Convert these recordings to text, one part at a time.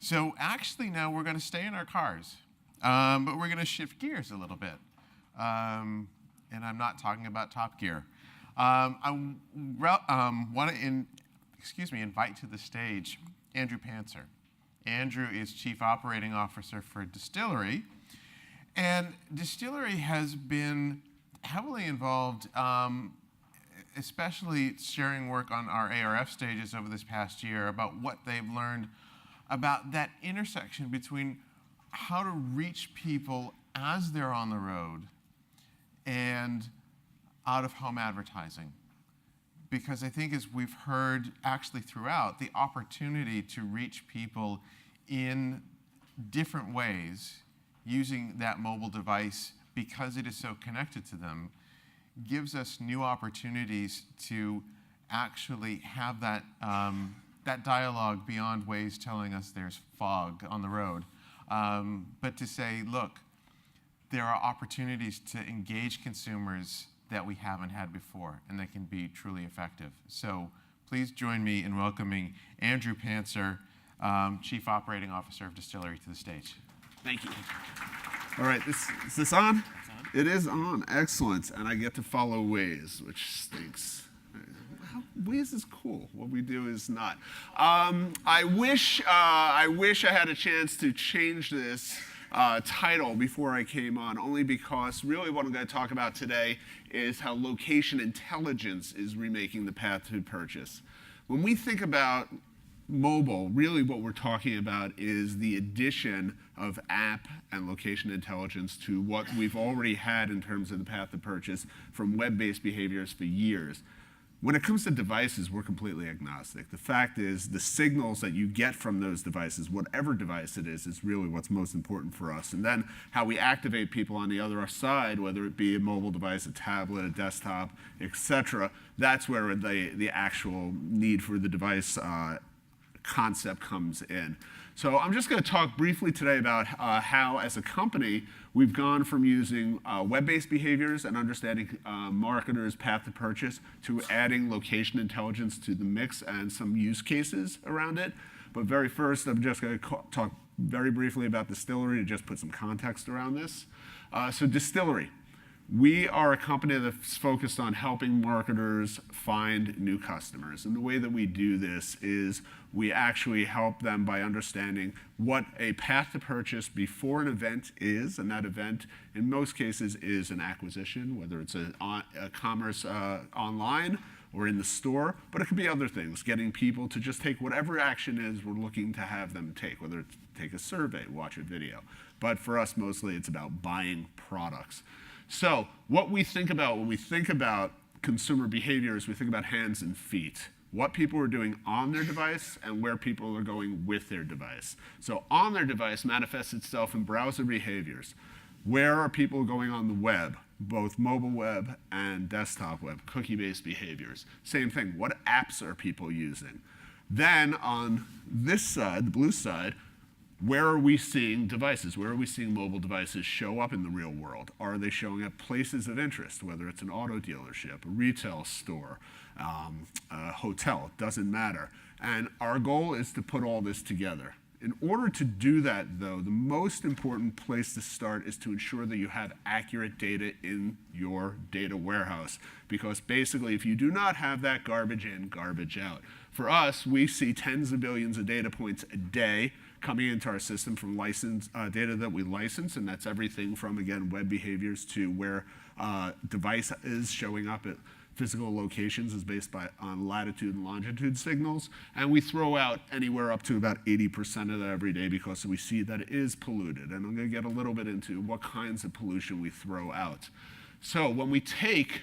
So actually now we're going to stay in our cars, but we're going to shift gears a little bit. And I'm not talking about Top Gear. I want to invite to the stage Andrew Pancer. Andrew is Chief Operating Officer for Dstillery. And Dstillery has been heavily involved, especially sharing work on our ARF stages over this past year about what they've learned about that intersection between how to reach people as they're on the road and out-of-home advertising. Because I think, as we've heard actually throughout, the opportunity to reach people in different ways using that mobile device, because it is so connected to them, gives us new opportunities to actually have that that dialogue beyond Waze telling us there's fog on the road, but to say, look, there are opportunities to engage consumers that we haven't had before, and that can be truly effective. So please join me in welcoming Andrew Pancer, Chief Operating Officer of Dstillery, to the stage. Thank you. All right, is this on? It's on. It is on. Excellent. And I get to follow Waze, which stinks. Waze is cool. What we do is not. I wish I had a chance to change this title before I came on, only because really what I'm going to talk about today is how location intelligence is remaking the path to purchase. When we think about mobile, really what we're talking about is the addition of app and location intelligence to what we've already had in terms of the path to purchase from web-based behaviors for years. When it comes to devices, we're completely agnostic. The fact is, the signals that you get from those devices, whatever device it is really what's most important for us. And then how we activate people on the other side, whether it be a mobile device, a tablet, a desktop, etc., that's where the actual need for the device concept comes in. So I'm just going to talk briefly today about how, as a company, we've gone from using web-based behaviors and understanding marketers' path to purchase to adding location intelligence to the mix and some use cases around it. But very first, I'm just going to talk very briefly about Dstillery to just put some context around this. So Dstillery. We are a company that's focused on helping marketers find new customers. And the way that we do this is we actually help them by understanding what a path to purchase before an event is. And that event, in most cases, is an acquisition, whether it's a commerce online or in the store. But it could be other things, getting people to just take whatever action is we're looking to have them take, whether it's take a survey, watch a video. But for us, mostly, it's about buying products. So what we think about when we think about consumer behavior is we think about hands and feet, what people are doing on their device and where people are going with their device. So on their device manifests itself in browser behaviors. Where are people going on the web, both mobile web and desktop web, cookie-based behaviors? Same thing, what apps are people using? Then on this side, the blue side, where are we seeing devices? Where are we seeing mobile devices show up in the real world? Are they showing up places of interest, whether it's an auto dealership, a retail store, a hotel, doesn't matter. And our goal is to put all this together. In order to do that, though, the most important place to start is to ensure that you have accurate data in your data warehouse. Because basically, if you do not have that, garbage in, garbage out. For us, we see tens of billions of data points a day coming into our system from data that we license, and that's everything from, again, web behaviors to where device is showing up at physical locations is based on latitude and longitude signals. And we throw out anywhere up to about 80% of that every day because we see that it is polluted. And I'm going to get a little bit into what kinds of pollution we throw out. So when we take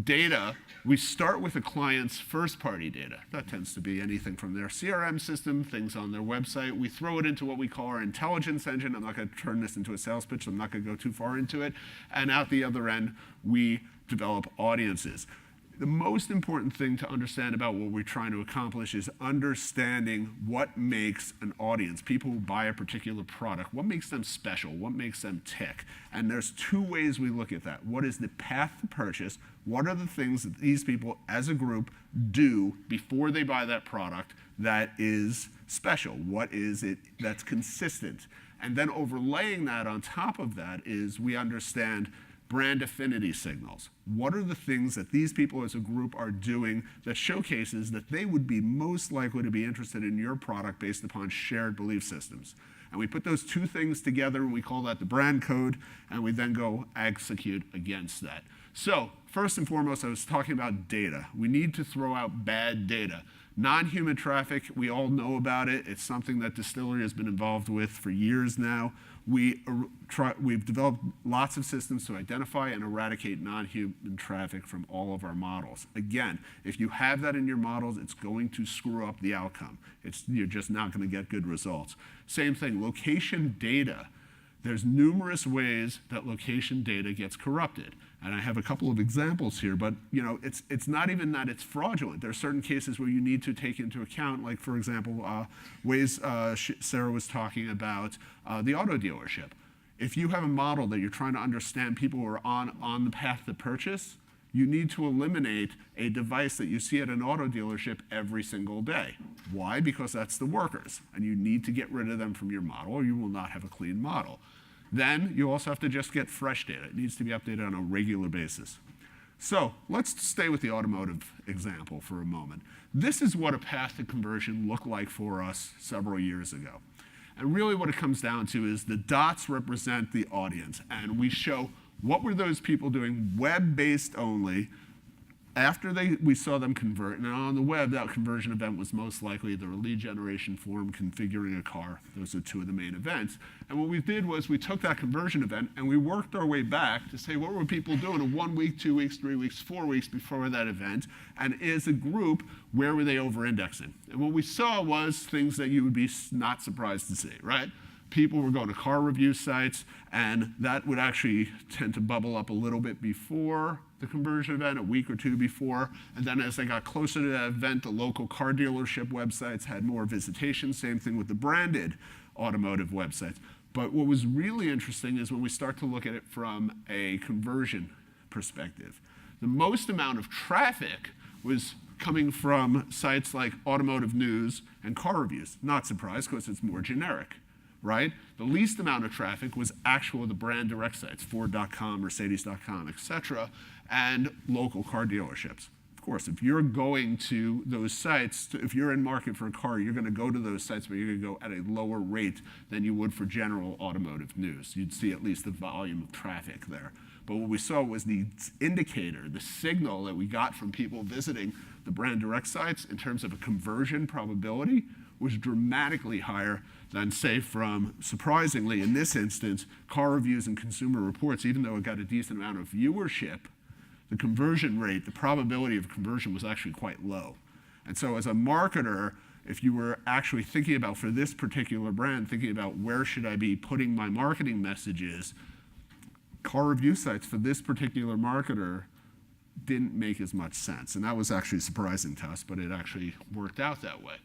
data, we start with a client's first-party data. That tends to be anything from their CRM system, things on their website. We throw it into what we call our intelligence engine. I'm not going to turn this into a sales pitch, so I'm not going to go too far into it. And out the other end, we develop audiences. the most important thing to understand about what we're trying to accomplish is understanding what makes an audience, people who buy a particular product, what makes them special, what makes them tick. And there's two ways we look at that. What is the path to purchase? What are the things that these people as a group do before they buy that product that is special? What is it that's consistent? And then overlaying that on top of that is we understand brand affinity signals. What are the things that these people as a group are doing that showcases that they would be most likely to be interested in your product based upon shared belief systems? And we put those two things together and we call that the brand code, and we then go execute against that. So first and foremost, I was talking about data. We need to throw out bad data. Non-human traffic, we all know about it. It's something that Dstillery has been involved with for years now. We've developed lots of systems to identify and eradicate non-human traffic from all of our models. Again, if you have that in your models, it's going to screw up the outcome. You're just not going to get good results. Same thing, location data. There's numerous ways that location data gets corrupted. And I have a couple of examples here, but it's not even that it's fraudulent. There are certain cases where you need to take into account, like for example, ways Sarah was talking about the auto dealership. If you have a model that you're trying to understand people who are on the path to purchase, you need to eliminate a device that you see at an auto dealership every single day. Why? Because that's the workers, and you need to get rid of them from your model or you will not have a clean model. Then you also have to just get fresh data. It needs to be updated on a regular basis. So let's stay with the automotive example for a moment. This is what a path to conversion looked like for us several years ago. And really what it comes down to is the dots represent the audience. And we show what were those people doing web-based only after we saw them convert. And on the web, that conversion event was most likely the lead generation form, configuring a car. Those are two of the main events. And what we did was we took that conversion event and we worked our way back to say what were people doing in 1 week, 2 weeks, 3 weeks, 4 weeks before that event. And as a group, where were they over-indexing? And what we saw was things that you would be not surprised to see, right? People were going to car review sites, and that would actually tend to bubble up a little bit before the conversion event, a week or two before. And then as they got closer to that event, the local car dealership websites had more visitation. Same thing with the branded automotive websites. But what was really interesting is when we start to look at it from a conversion perspective. The most amount of traffic was coming from sites like automotive news and car reviews. Not surprised, because it's more generic. Right? The least amount of traffic was the brand direct sites, Ford.com, Mercedes.com, et cetera, and local car dealerships. Of course, if you're going to those sites, if you're in market for a car, you're going to go to those sites, but you're going to go at a lower rate than you would for general automotive news. You'd see at least the volume of traffic there. But what we saw was the indicator, the signal that we got from people visiting the brand direct sites in terms of a conversion probability was dramatically higher than, say, from, surprisingly in this instance, car reviews and consumer reports. Even though it got a decent amount of viewership, the conversion rate, the probability of conversion was actually quite low. And so as a marketer, if you were actually thinking about, for this particular brand, thinking about where should I be putting my marketing messages, car review sites for this particular marketer didn't make as much sense. And that was actually surprising to us, but it actually worked out that way.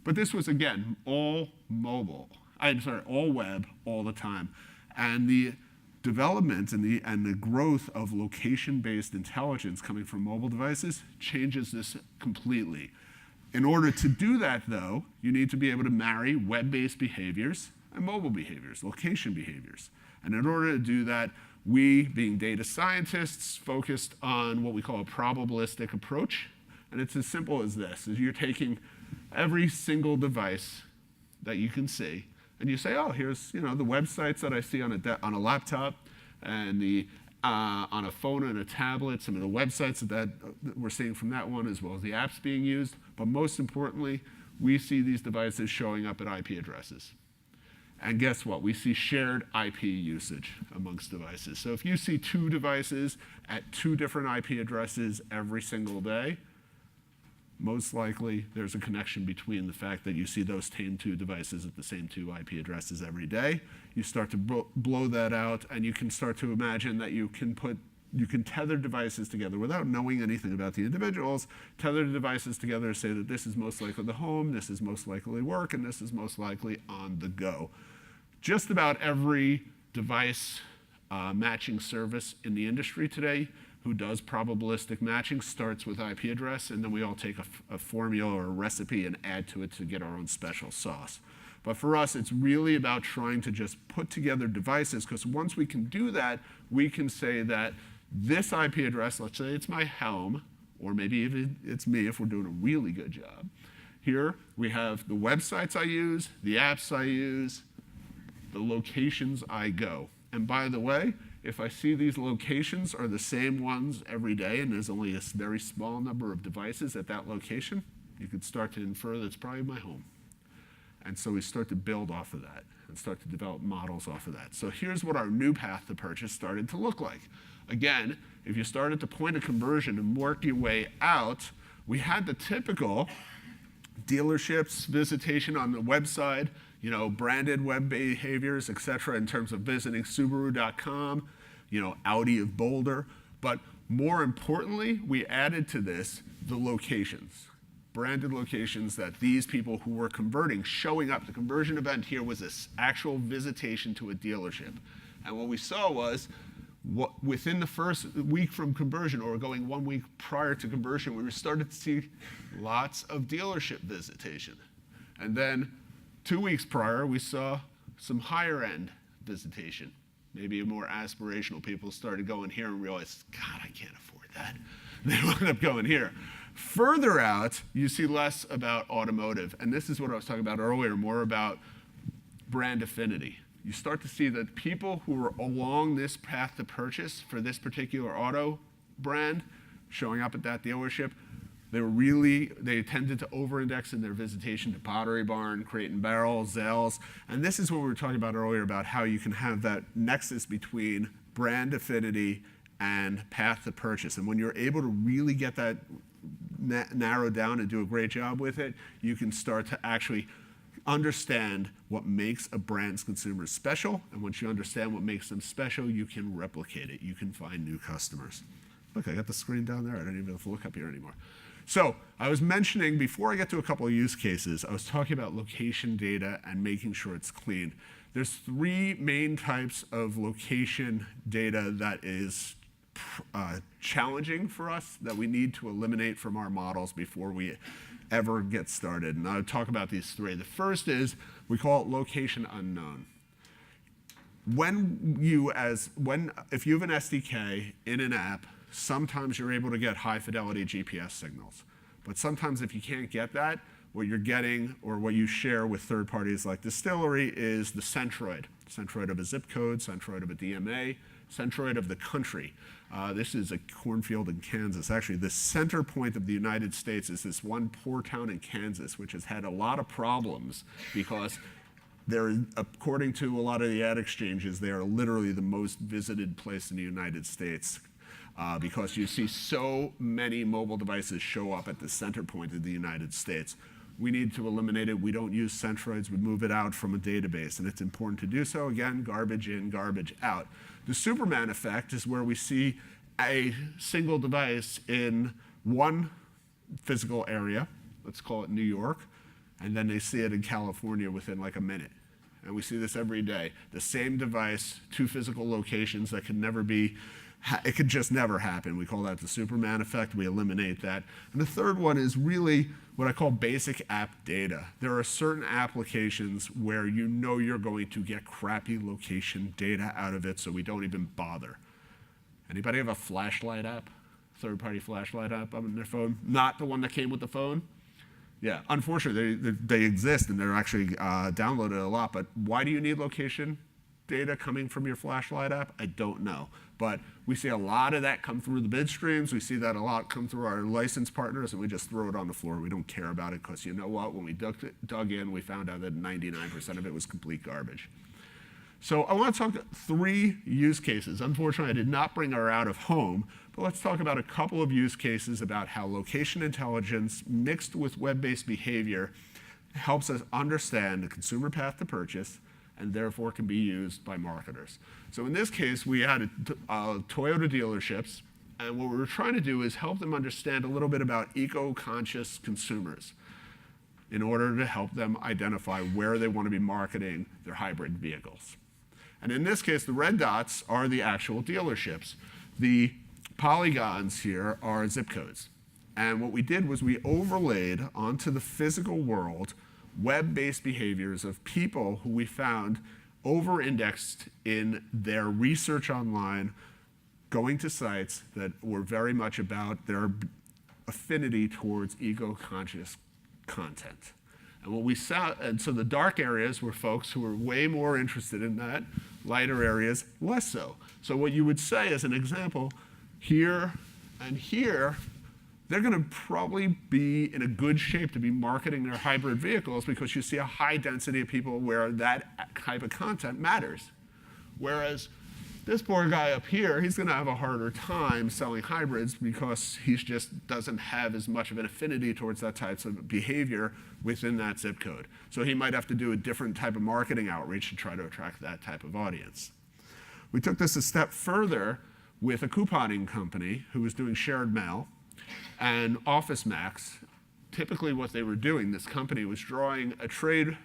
But this was, again, all mobile. All web, all the time. And the development and the growth of location-based intelligence coming from mobile devices changes this completely. In order to do that, though, you need to be able to marry web-based behaviors and mobile behaviors, location behaviors. And in order to do that, we, being data scientists, focused on what we call a probabilistic approach. And it's as simple as this, is you're taking every single device that you can see, and you say, oh, here's the websites that I see on a laptop, and on a phone and a tablet, some of the websites that we're seeing from that one, as well as the apps being used. But most importantly, we see these devices showing up at IP addresses. And guess what? We see shared IP usage amongst devices. So if you see 2 devices at 2 different IP addresses every single day, most likely there's a connection between the fact that you see those same 2 devices at the same 2 IP addresses every day. You start to blow that out, and you can start to imagine that you can put you can tether devices together without knowing anything about the individuals, tether the devices together to say that this is most likely the home, this is most likely work, and this is most likely on the go. Just about every device matching service in the industry today who does probabilistic matching starts with IP address, and then we all take a formula or a recipe and add to it to get our own special sauce. But for us, it's really about trying to just put together devices, because once we can do that, we can say that this IP address, let's say it's my home, or maybe even it's me if we're doing a really good job. Here we have the websites I use, the apps I use, the locations I go. And by the way, if I see these locations are the same ones every day and there's only a very small number of devices at that location, you could start to infer that it's probably my home. And so we start to build off of that and start to develop models off of that. So here's what our new path to purchase started to look like. Again, if you start at the point of conversion and work your way out, we had the typical dealerships, visitation on the website, branded web behaviors, et cetera, in terms of visiting Subaru.com, Audi of Boulder. But more importantly, we added to this the locations. Branded locations that these people who were converting, showing up. The conversion event here was this actual visitation to a dealership. And what we saw was, within the first week from conversion, or going 1 week prior to conversion, we started to see lots of dealership visitation. And then 2 weeks prior, we saw some higher end visitation. Maybe more aspirational people started going here and realized, God, I can't afford that. And they wound up going here. Further out, you see less about automotive. And this is what I was talking about earlier, more about brand affinity. You start to see that people who are along this path to purchase for this particular auto brand, showing up at that dealership, they tended to over-index in their visitation to Pottery Barn, Crate and Barrel, Zales. And this is what we were talking about earlier about how you can have that nexus between brand affinity and path to purchase. And when you're able to really get that narrowed down and do a great job with it, you can start to actually understand what makes a brand's consumers special. And once you understand what makes them special, you can replicate it. You can find new customers. Look, I got the screen down there. I don't even have to look up here anymore. So I was mentioning, before I get to a couple of use cases, I was talking about location data and making sure it's clean. There's 3 main types of location data that is challenging for us, that we need to eliminate from our models before we ever get started. And I'll talk about these 3. The first is, we call it location unknown. If you have an SDK in an app, sometimes you're able to get high fidelity GPS signals. But sometimes if you can't get that, what you're getting, or what you share with third parties like Dstillery, is the centroid. Centroid of a zip code, centroid of a DMA, centroid of the country. This is a cornfield in Kansas. Actually, the center point of the United States is this one poor town in Kansas, which has had a lot of problems because they're, according to a lot of the ad exchanges, they are literally the most visited place in the United States. Because you see so many mobile devices show up at the center point of the United States. We need to eliminate it. We don't use centroids. We move it out from a database, and it's important to do so. Again, garbage in, garbage out. The Superman effect is where we see a single device in one physical area, let's call it New York, and then they see it in California within like a minute. And we see this every day. The same device, 2 physical locations that can never be, it could just never happen. We call that the Superman effect. We eliminate that. And the third one is really what I call basic app data. There are certain applications where you know you're going to get crappy location data out of it, so we don't even bother. Anybody have a flashlight app? Third-party flashlight app on their phone? Not the one that came with the phone? Yeah, unfortunately, they exist and they're actually downloaded a lot, but why do you need location data coming from your flashlight app? I don't know. But we see a lot of that come through the bid streams. We see that a lot come through our license partners, and we just throw it on the floor. We don't care about it because you know what? When we dug in, we found out that 99% of it was complete garbage. So I want to talk 3 use cases. Unfortunately, I did not bring our out of home, but let's talk about a couple of use cases about how location intelligence mixed with web-based behavior helps us understand the consumer path to purchase and therefore can be used by marketers. So in this case, we had Toyota dealerships, and what we were trying to do is help them understand a little bit about eco-conscious consumers in order to help them identify where they want to be marketing their hybrid vehicles. And in this case, the red dots are the actual dealerships. The polygons here are zip codes. And what we did was we overlaid onto the physical world web-based behaviors of people who we found over-indexed in their research online, going to sites that were very much about their affinity towards eco-conscious content. And what we saw, and so the dark areas were folks who were way more interested in that, lighter areas less so. So what you would say as an example, here and here, they're going to probably be in a good shape to be marketing their hybrid vehicles because you see a high density of people where that type of content matters. Whereas this poor guy up here, he's going to have a harder time selling hybrids because he just doesn't have as much of an affinity towards that type of behavior within that zip code. So he might have to do a different type of marketing outreach to try to attract that type of audience. We took this a step further with a couponing company who was doing shared mail and Office Max. Typically what they were doing, this company was drawing a trade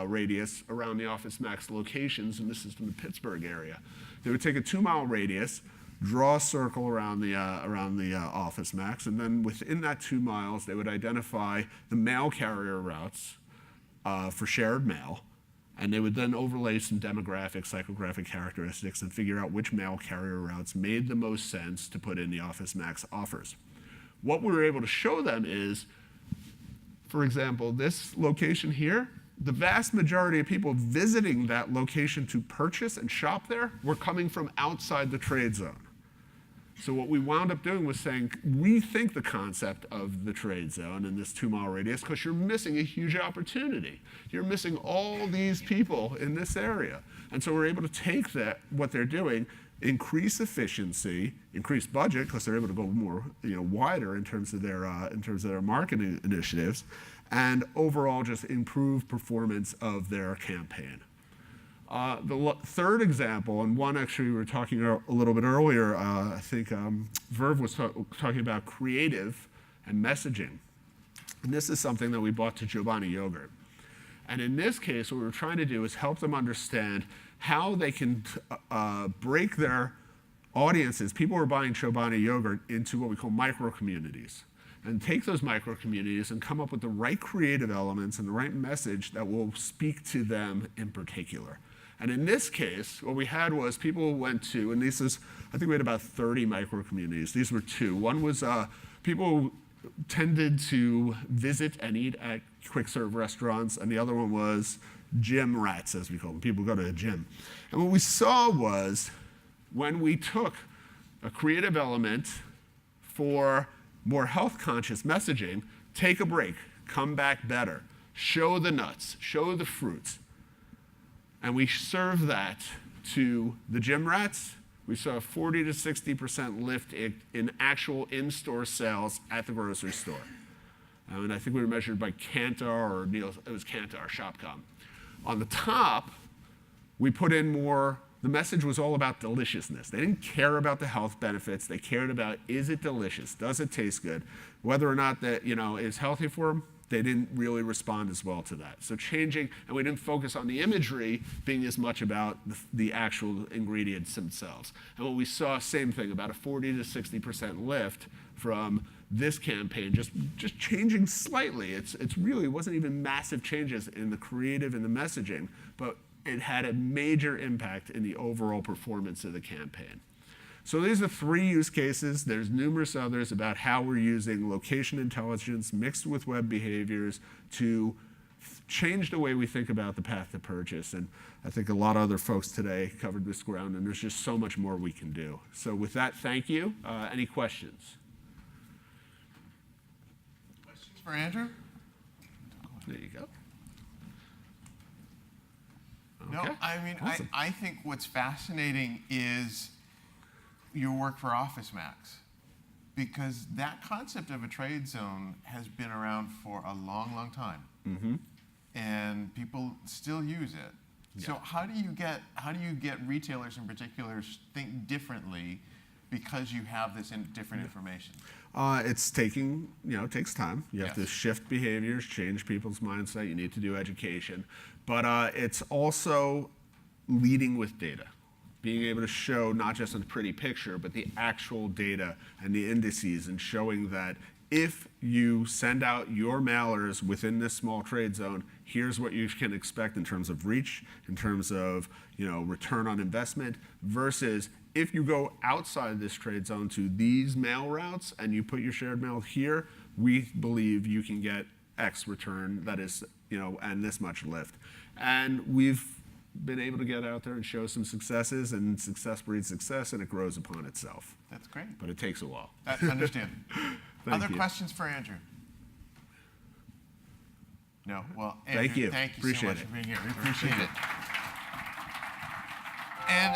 radius around the Office Max locations, and this is in the Pittsburgh area. They would take a 2-mile radius, draw a circle around the Office Max, and then within that 2 miles, they would identify the mail carrier routes for shared mail, and they would then overlay some demographic, psychographic characteristics and figure out which mail carrier routes made the most sense to put in the Office Max offers. What we were able to show them is, for example, this location here, the vast majority of people visiting that location to purchase and shop there were coming from outside the trade zone. So what we wound up doing was saying, rethink the concept of the trade zone in this 2-mile radius because you're missing a huge opportunity. You're missing all these people in this area. And so we're able to take that, what they're doing, increase efficiency, increase budget because they're able to go more, wider in terms of their marketing initiatives, and overall just improve performance of their campaign. The third example, and one actually we were talking a little bit earlier, I think Verve was talking about creative and messaging. And this is something that we brought to Chobani Yogurt. And in this case, what we were trying to do is help them understand how they can break their audiences, people who are buying Chobani Yogurt, into what we call micro-communities. And take those micro-communities and come up with the right creative elements and the right message that will speak to them in particular. And in this case, what we had was people went to, and I think we had about 30 micro-communities. These were two. One was people who tended to visit and eat at quick-serve restaurants, and the other one was gym rats, as we call them. People go to a gym. And what we saw was when we took a creative element for more health-conscious messaging, take a break, come back better, show the nuts, show the fruits. And we serve that to the gym rats. We saw a 40 to 60% lift in actual in-store sales at the grocery store. And I think we were measured by Kantar, it was Kantar, Shopcom. On the top, we put in more. The message was all about deliciousness. They didn't care about the health benefits. They cared about, is it delicious? Does it taste good? Whether or not that is healthy for them, they didn't really respond as well to that. So changing, and we didn't focus on the imagery being as much about the actual ingredients themselves. And what we saw, same thing, about a 40 to 60% lift from this campaign, just changing slightly. It really wasn't even massive changes in the creative and the messaging, but it had a major impact in the overall performance of the campaign. So these are 3 use cases. There's numerous others about how we're using location intelligence mixed with web behaviors to change the way we think about the path to purchase. And I think a lot of other folks today covered this ground, and there's just so much more we can do. So with that, thank you. Any questions? Questions for Andrew? There you go. No, Okay. I mean, Awesome. I think what's fascinating is your work for Office Max, because that concept of a trade zone has been around for a long, long time. Mm-hmm. And people still use it. So how do you get retailers in particular think differently because you have this different information? It's it takes time. You have to Yes. shift behaviors, change people's mindset. You need to do education. But it's also leading with data. Being able to show not just a pretty picture, but the actual data and the indices, and showing that if you send out your mailers within this small trade zone, here's what you can expect in terms of reach, in terms of return on investment, versus if you go outside this trade zone to these mail routes and you put your shared mail here, we believe you can get X return that is, and this much lift. And we've been able to get out there and show some successes, and success breeds success, and it grows upon itself. That's great. But it takes a while. I understand. Thank Other you. questions for Andrew? No? Well, Andrew, Thank you. Thank you so Appreciate much it. for being here. We appreciate it. And